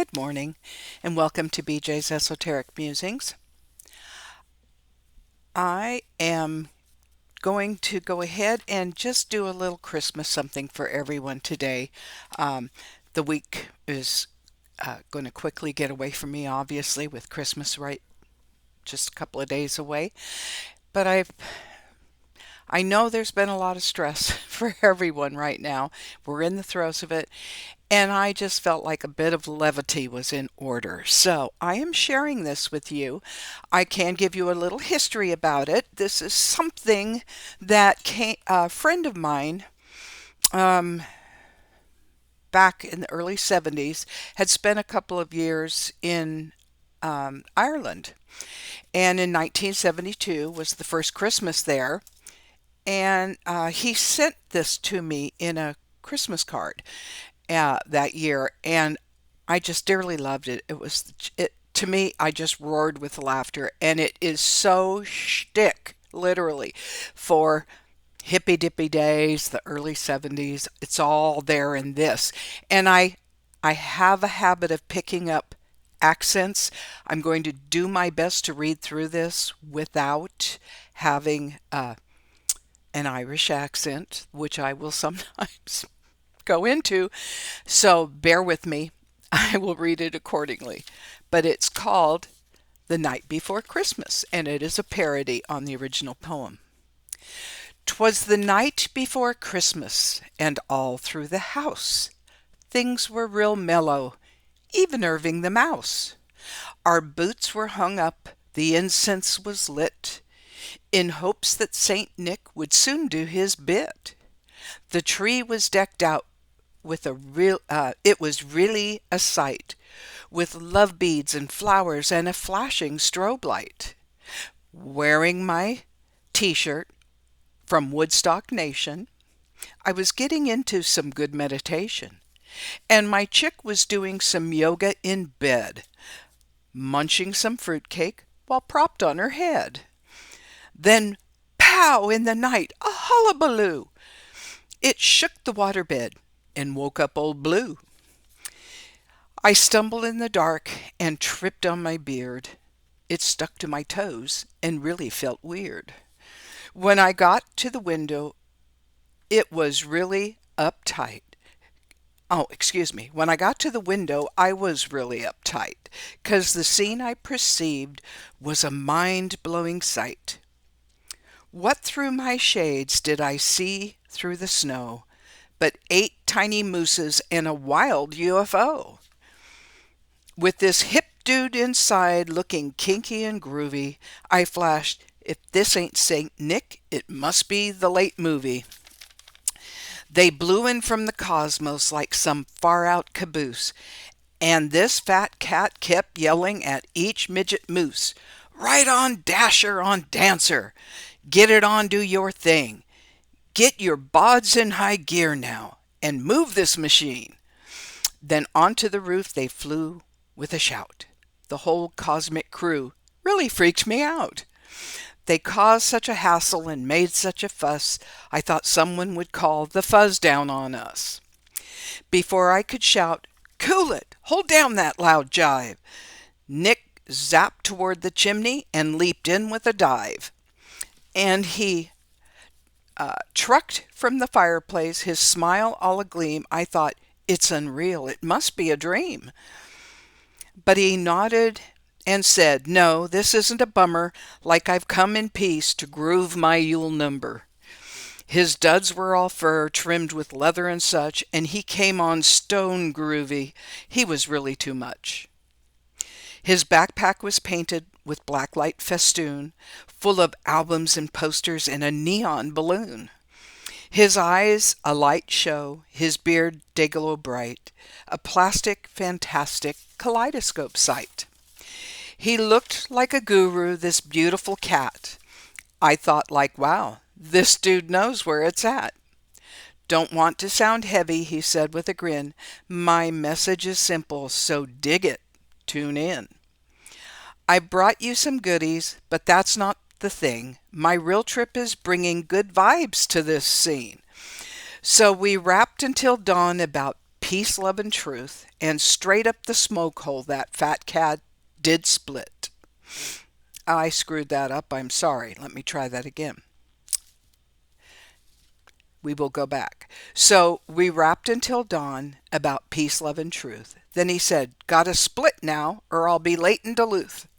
Good morning, and welcome to BJ's Esoteric Musings. I am going to go ahead and just do a little Christmas something for everyone today. Um, the week is going to quickly get away from me, obviously, with Christmas right just a couple of days away. But I know there's been a lot of stress for everyone right now. We're in the throes of it, and I just felt like a bit of levity was in order. So I am sharing this with you. I can give you a little history about it. This is something that a friend of mine um, back in the early 70s had spent a couple of years in Ireland. And in 1972 was the first Christmas there. And he sent this to me in a Christmas card that year, and I just dearly loved it. It to me. I just roared with laughter, and it is so shtick, literally, for hippy dippy days, the early 70s. It's all there in this, and I have a habit of picking up accents. I'm going to do my best to read through this without having an Irish accent, which I will sometimes go into. So bear with me. I will read it accordingly. But it's called The Night Before Christmas, and it is a parody on the original poem. 'Twas the night before Christmas, and all through the house things were real mellow, even Irving the mouse. Our boots were hung up, the incense was lit, in hopes that Saint Nick would soon do his bit. The tree was decked out with it was really a sight, with love beads and flowers and a flashing strobe light. Wearing my t-shirt from Woodstock Nation, I was getting into some good meditation, and my chick was doing some yoga in bed, munching some fruitcake while propped on her head. Then, pow in the night, a hullabaloo! It shook the waterbed and woke up Old Blue. I stumbled in the dark and tripped on my beard. It stuck to my toes and really felt weird. When I got to the window, it was really uptight. Oh, excuse me. When I got to the window, I was really uptight, 'cause the scene I perceived was a mind-blowing sight. What through my shades did I see through the snow but 8 tiny mooses and a wild UFO? With this hip dude inside looking kinky and groovy, I flashed, if this ain't Saint Nick, it must be the late movie. They blew in from the cosmos like some far-out caboose, and this fat cat kept yelling at each midget moose, "Right on, Dasher, on Dancer! Get it on, do your thing! Get your bods in high gear now, and move this machine!" Then onto the roof they flew with a shout. The whole cosmic crew really freaked me out. They caused such a hassle and made such a fuss, I thought someone would call the fuzz down on us. Before I could shout, "Cool it! Hold down that loud jive!" Nick zapped toward the chimney and leaped in with a dive. And he trucked from the fireplace, his smile all agleam. I thought, it's unreal, it must be a dream. But he nodded and said, "No, this isn't a bummer, like I've come in peace to groove my Yule number." His duds were all fur, trimmed with leather and such, and he came on stone groovy. He was really too much. His backpack was painted with blacklight festoon, full of albums and posters and a neon balloon. His eyes a light show, his beard dayglow bright, a plastic, fantastic kaleidoscope sight. He looked like a guru, this beautiful cat. I thought like, wow, this dude knows where it's at. "Don't want to sound heavy," he said with a grin. "My message is simple, so dig it. Tune in. I brought you some goodies, but that's not the thing. My real trip is bringing good vibes to this scene." So we rapped until dawn about peace, love, and truth, and straight up the smoke hole that fat cat did split. I screwed that up. I'm sorry. Let me try that again. We will go back. So we rapped until dawn about peace, love, and truth. Then he said, "Gotta split now, or I'll be late in Duluth."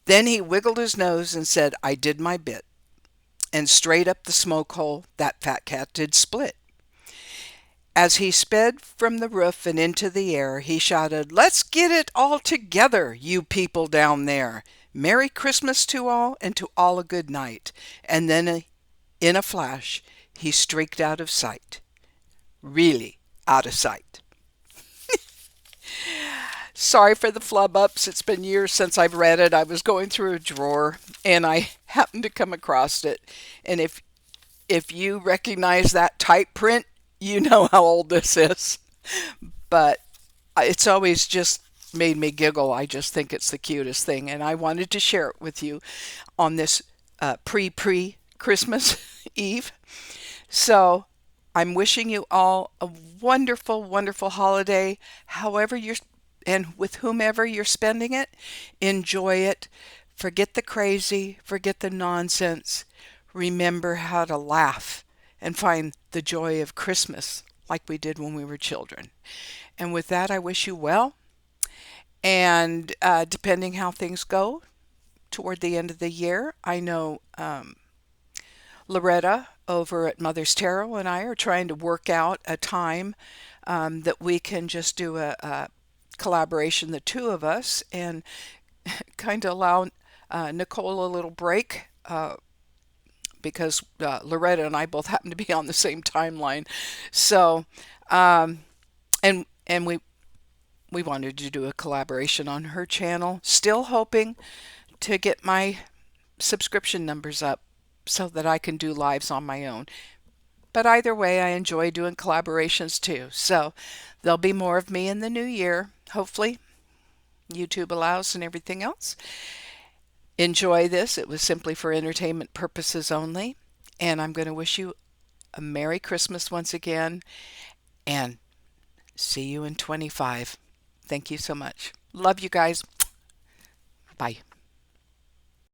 Then he wiggled his nose and said, "I did my bit." And straight up the smoke hole that fat cat did split. As he sped from the roof and into the air, he shouted, "Let's get it all together, you people down there. Merry Christmas to all, and to all a good night." And then in a flash, he streaked out of sight. Really out of sight. Sorry for the flub ups. It's been years since I've read it. I was going through a drawer and I happened to come across it. And if you recognize that type print, you know how old this is. But it's always just made me giggle. I just think it's the cutest thing. And I wanted to share it with you on this pre-Christmas Eve. So I'm wishing you all a wonderful, wonderful holiday. However you're and with whomever you're spending it, enjoy it. Forget the crazy, forget the nonsense. Remember how to laugh and find the joy of Christmas like we did when we were children. And with that, I wish you well. And depending how things go toward the end of the year, I know Loretta over at Mother's Tarot and I are trying to work out a time that we can just do a collaboration, the two of us, and kind of allow Nicole a little break because Loretta and I both happen to be on the same timeline. So, and we wanted to do a collaboration on her channel. Still hoping to get my subscription numbers up so that I can do lives on my own. But either way, I enjoy doing collaborations too. So there'll be more of me in the new year, hopefully. YouTube allows and everything else. Enjoy this. It was simply for entertainment purposes only. And I'm going to wish you a Merry Christmas once again. And see you in 25. Thank you so much. Love you guys. Bye.